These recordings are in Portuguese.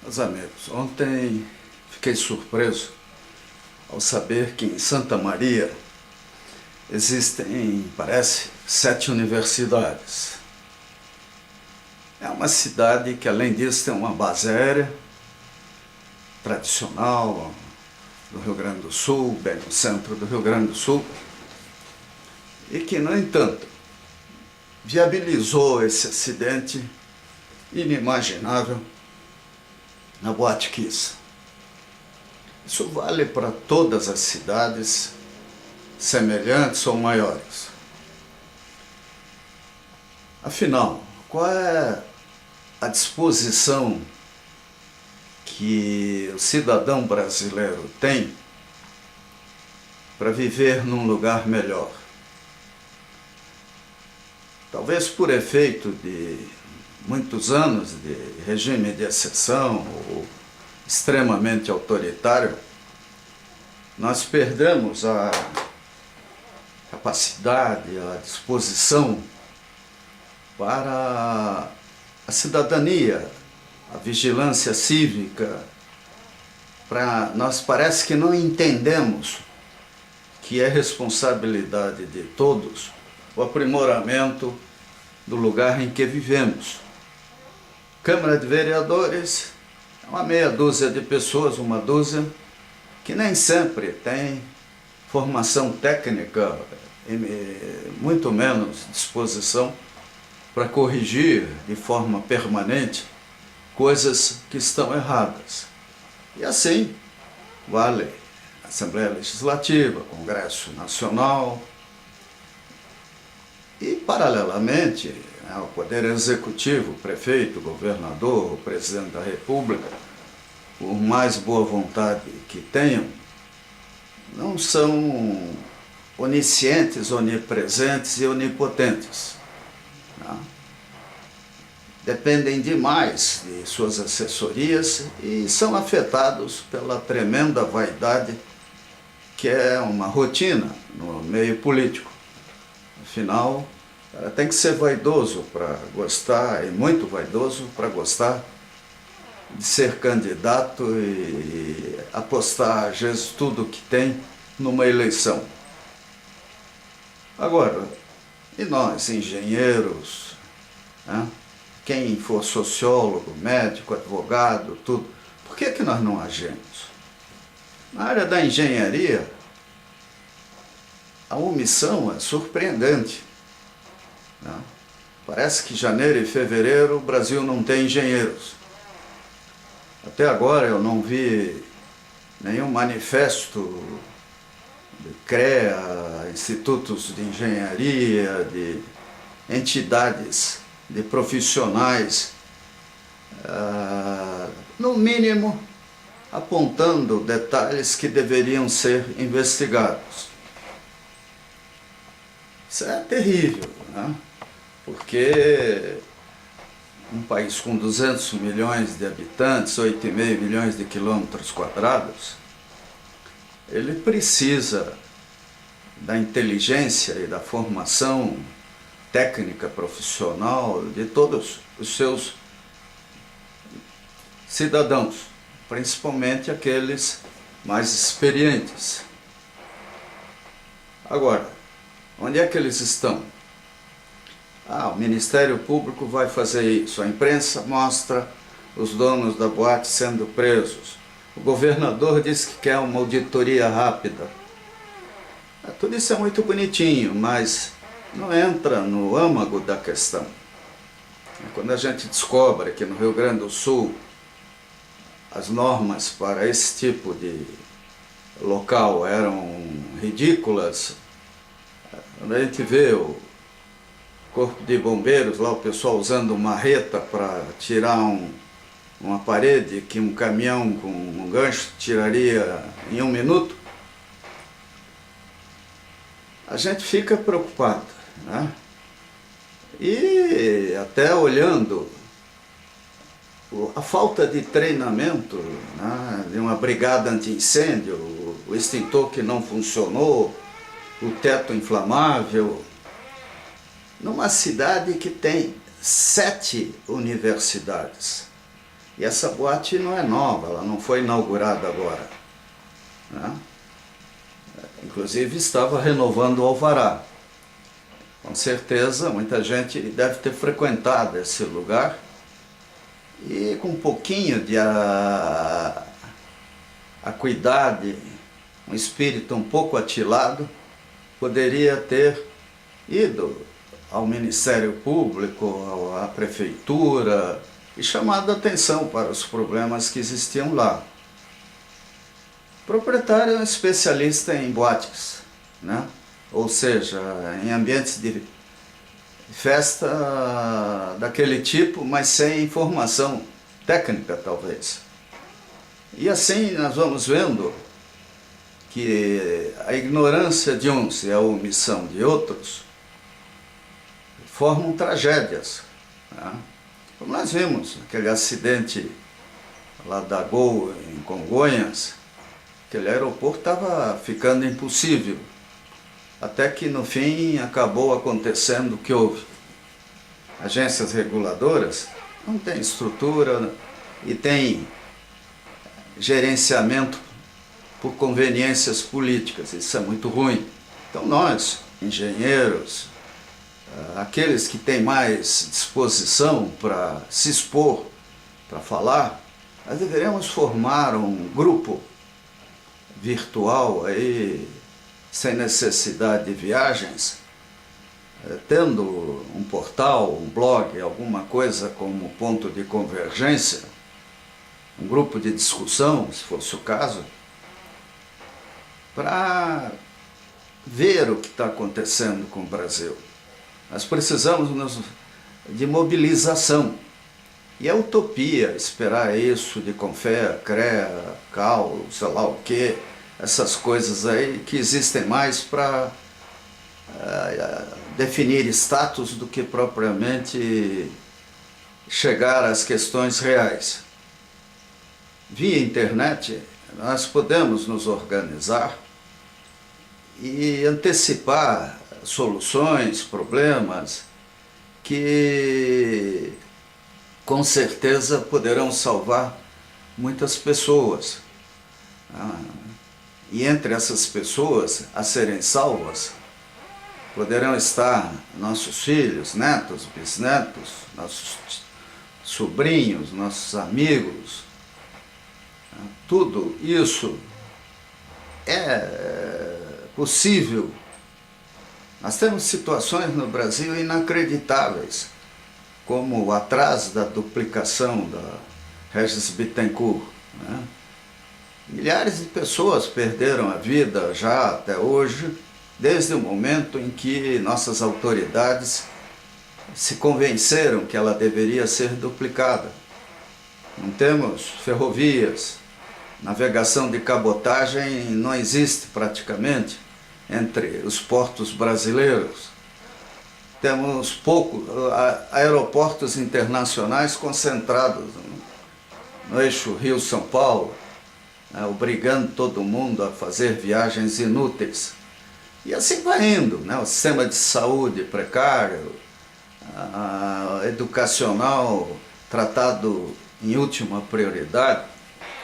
Meus amigos, ontem fiquei surpreso ao saber que em Santa Maria existem, parece, 7 universidades. É uma cidade que, além disso, tem uma base aérea tradicional do Rio Grande do Sul, bem no centro do Rio Grande do Sul, e que, no entanto, viabilizou esse acidente inimaginável na Boate Kiss. Isso vale para todas as cidades semelhantes ou maiores. Afinal, qual é a disposição que o cidadão brasileiro tem para viver num lugar melhor? Talvez por efeito de muitos anos de regime de exceção ou extremamente autoritário, nós perdemos a capacidade, a disposição para a cidadania, a vigilância cívica. Nós parece que não entendemos que é responsabilidade de todos o aprimoramento do lugar em que vivemos. Câmara de Vereadores é uma meia dúzia de pessoas, uma dúzia, que nem sempre tem formação técnica e muito menos disposição para corrigir de forma permanente coisas que estão erradas. E assim vale a Assembleia Legislativa, Congresso Nacional e, paralelamente, o Poder Executivo, o prefeito, o governador, o presidente da República, por mais boa vontade que tenham, não são oniscientes, onipresentes e onipotentes. Não? Dependem demais de suas assessorias e são afetados pela tremenda vaidade que é uma rotina no meio político. Afinal, tem que ser vaidoso para gostar, e muito vaidoso para gostar de ser candidato e apostar, às vezes, tudo que tem numa eleição. Agora, e nós, engenheiros, né? Quem for sociólogo, médico, advogado, tudo, por que nós não agimos? Na área da engenharia, a omissão é surpreendente. Né? Parece que janeiro e fevereiro o Brasil não tem engenheiros. Até agora eu não vi nenhum manifesto de CREA, institutos de engenharia, de entidades, de profissionais, no mínimo apontando detalhes que deveriam ser investigados. Isso é terrível, né? Porque um país com 200 milhões de habitantes, 8,5 milhões de quilômetros quadrados, ele precisa da inteligência e da formação técnica, profissional de todos os seus cidadãos, principalmente aqueles mais experientes. Agora, onde é que eles estão? O Ministério Público vai fazer isso, a imprensa mostra os donos da boate sendo presos, o governador diz que quer uma auditoria rápida. Tudo isso é muito bonitinho, mas não entra no âmago da questão. Quando a gente descobre que no Rio Grande do Sul as normas para esse tipo de local eram ridículas, quando a gente vê o corpo de bombeiros, lá o pessoal usando marreta para tirar uma parede que um caminhão com um gancho tiraria em 1 minuto, a gente fica preocupado, né? E até olhando a falta de treinamento, né, de uma brigada anti-incêndio, o extintor que não funcionou, o teto inflamável, numa cidade que tem 7 universidades. E essa boate não é nova, ela não foi inaugurada agora, né? Inclusive estava renovando o alvará. Com certeza muita gente deve ter frequentado esse lugar e com um pouquinho de acuidade, um espírito um pouco atilado, poderia ter ido ao Ministério Público, à Prefeitura e chamado a atenção para os problemas que existiam lá. O proprietário é um especialista em boates, né? Ou seja, em ambientes de festa daquele tipo, mas sem informação técnica, talvez. E assim nós vamos vendo que a ignorância de uns e a omissão de outros formam tragédias, né? Como nós vimos, aquele acidente lá da Gol, em Congonhas, aquele aeroporto estava ficando impossível, até que no fim acabou acontecendo o que houve. Agências reguladoras não têm estrutura e têm gerenciamento por conveniências políticas, isso é muito ruim. Então nós, engenheiros, aqueles que têm mais disposição para se expor, para falar, nós deveríamos formar um grupo virtual aí, sem necessidade de viagens, tendo um portal, um blog, alguma coisa como ponto de convergência, um grupo de discussão, se fosse o caso, para ver o que está acontecendo com o Brasil. Nós precisamos de mobilização. E é utopia esperar isso de Confea, CREA, CAL, sei lá o quê, essas coisas aí que existem mais para definir status do que propriamente chegar às questões reais. Via internet, nós podemos nos organizar e antecipar soluções, problemas que com certeza poderão salvar muitas pessoas. E entre essas pessoas a serem salvas poderão estar nossos filhos, netos, bisnetos, nossos sobrinhos, nossos amigos. Tudo isso é possível. Nós temos situações no Brasil inacreditáveis, como o atraso da duplicação da Regis Bittencourt, né? Milhares de pessoas perderam a vida já até hoje, desde o momento em que nossas autoridades se convenceram que ela deveria ser duplicada. Não temos ferrovias, navegação de cabotagem não existe praticamente entre os portos brasileiros. Temos poucos aeroportos internacionais concentrados no eixo Rio-São Paulo, obrigando todo mundo a fazer viagens inúteis. E assim vai indo, né? O sistema de saúde precário, educacional tratado em última prioridade.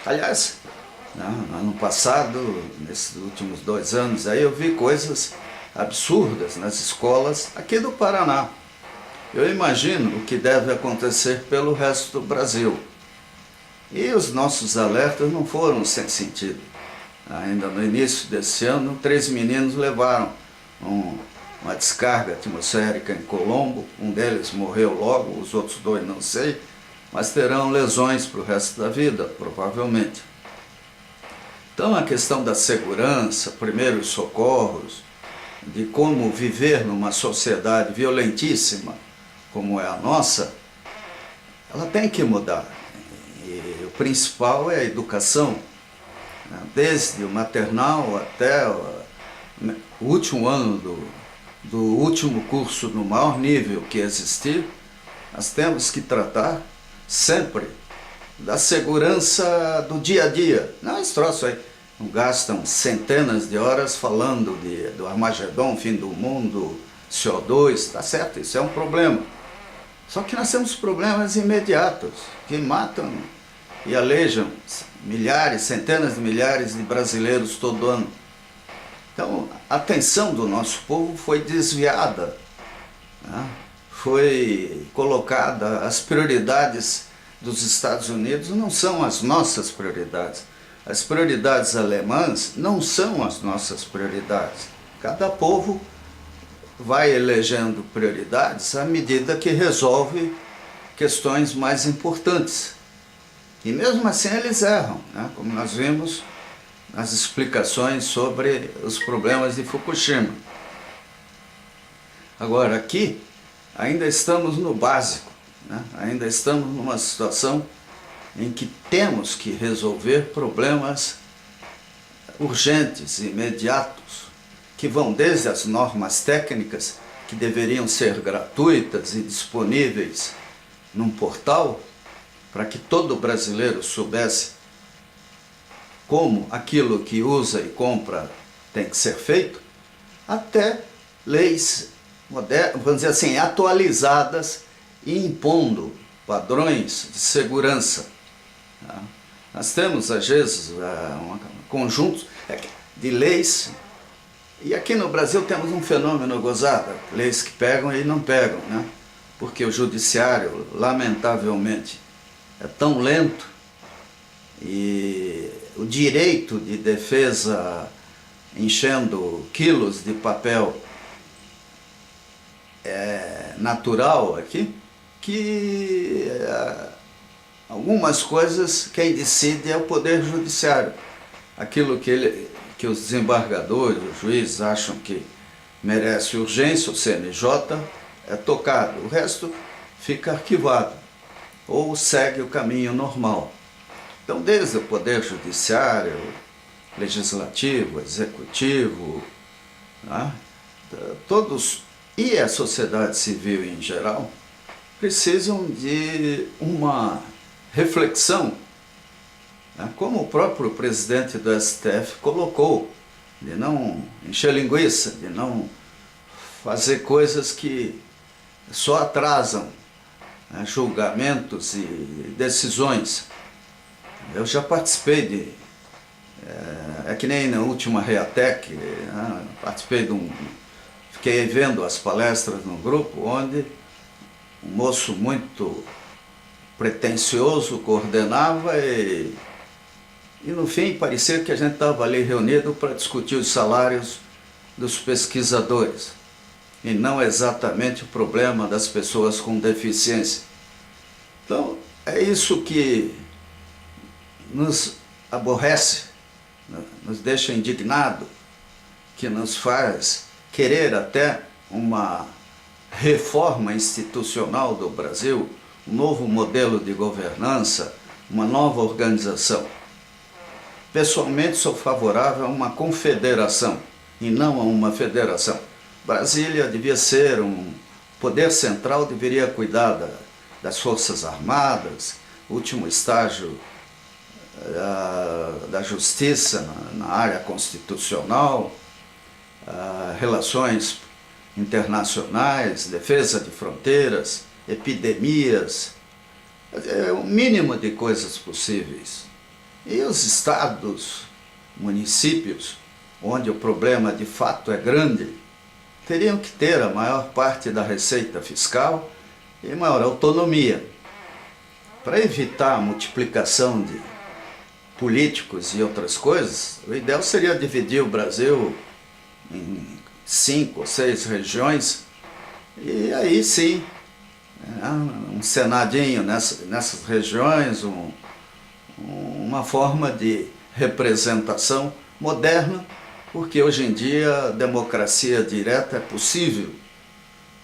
Aliás, no ano passado, nesses últimos 2 anos, aí eu vi coisas absurdas nas escolas aqui do Paraná. Eu imagino o que deve acontecer pelo resto do Brasil. E os nossos alertas não foram sem sentido. Ainda no início desse ano, 3 meninos levaram uma descarga atmosférica em Colombo. Um deles morreu logo, os outros 2 não sei, mas terão lesões para o resto da vida, provavelmente. Então a questão da segurança, primeiros socorros, de como viver numa sociedade violentíssima como é a nossa, ela tem que mudar. E o principal é a educação, desde o maternal até o último ano do último curso no maior nível que existir. Nós temos que tratar sempre da segurança do dia a dia. Não é esse troço aí. Não gastam centenas de horas falando do Armagedon, fim do mundo, CO2, tá certo, isso é um problema. Só que nós temos problemas imediatos, que matam e alejam milhares, centenas de milhares de brasileiros todo ano. Então, a atenção do nosso povo foi desviada, né? Foi colocada, as prioridades dos Estados Unidos não são as nossas prioridades. As prioridades alemãs não são as nossas prioridades. Cada povo vai elegendo prioridades à medida que resolve questões mais importantes. E mesmo assim eles erram, né? Como nós vimos nas explicações sobre os problemas de Fukushima. Agora aqui ainda estamos no básico, né? Ainda estamos numa situação em que temos que resolver problemas urgentes, imediatos, que vão desde as normas técnicas, que deveriam ser gratuitas e disponíveis num portal, para que todo brasileiro soubesse como aquilo que usa e compra tem que ser feito, até leis modernas, vamos dizer assim, atualizadas e impondo padrões de segurança. Nós temos, às vezes, conjuntos de leis, e aqui no Brasil temos um fenômeno gozado, leis que pegam e não pegam, né? Porque o judiciário, lamentavelmente, é tão lento, e o direito de defesa enchendo quilos de papel é natural aqui, que algumas coisas quem decide é o Poder Judiciário. Aquilo que os desembargadores, os juízes acham que merece urgência, o CNJ, é tocado. O resto fica arquivado ou segue o caminho normal. Então, desde o Poder Judiciário, Legislativo, Executivo, né, todos, e a sociedade civil em geral, precisam de uma reflexão, né, como o próprio presidente do STF colocou, de não encher linguiça, de não fazer coisas que só atrasam, né, julgamentos e decisões. Eu já participei de, é que nem na última Reatec, né, fiquei vendo as palestras no grupo, onde um moço muito pretensioso coordenava e no fim parecia que a gente estava ali reunido para discutir os salários dos pesquisadores e não exatamente o problema das pessoas com deficiência. Então é isso que nos aborrece, nos deixa indignado, que nos faz querer até uma reforma institucional do Brasil, um novo modelo de governança, uma nova organização. Pessoalmente sou favorável a uma confederação e não a uma federação. Brasília devia ser um poder central, deveria cuidar das Forças Armadas, último estágio da justiça na área constitucional, relações internacionais, defesa de fronteiras, epidemias, o mínimo de coisas possíveis. E os estados, municípios, onde o problema de fato é grande, teriam que ter a maior parte da receita fiscal e maior autonomia, para evitar a multiplicação de políticos e outras coisas. O ideal seria dividir o Brasil em 5 ou 6 regiões, e aí sim, um senadinho nessas regiões, uma forma de representação moderna, porque hoje em dia a democracia direta é possível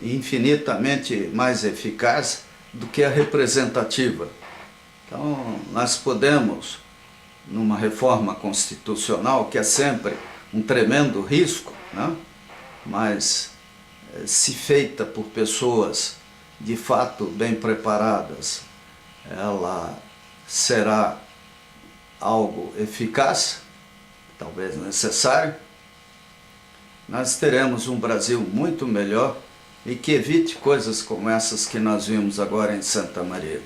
e infinitamente mais eficaz do que a representativa. Então nós podemos, numa reforma constitucional, que é sempre um tremendo risco, né? Mas se feita por pessoas de fato bem preparadas, ela será algo eficaz, talvez necessário. Nós teremos um Brasil muito melhor e que evite coisas como essas que nós vimos agora em Santa Maria.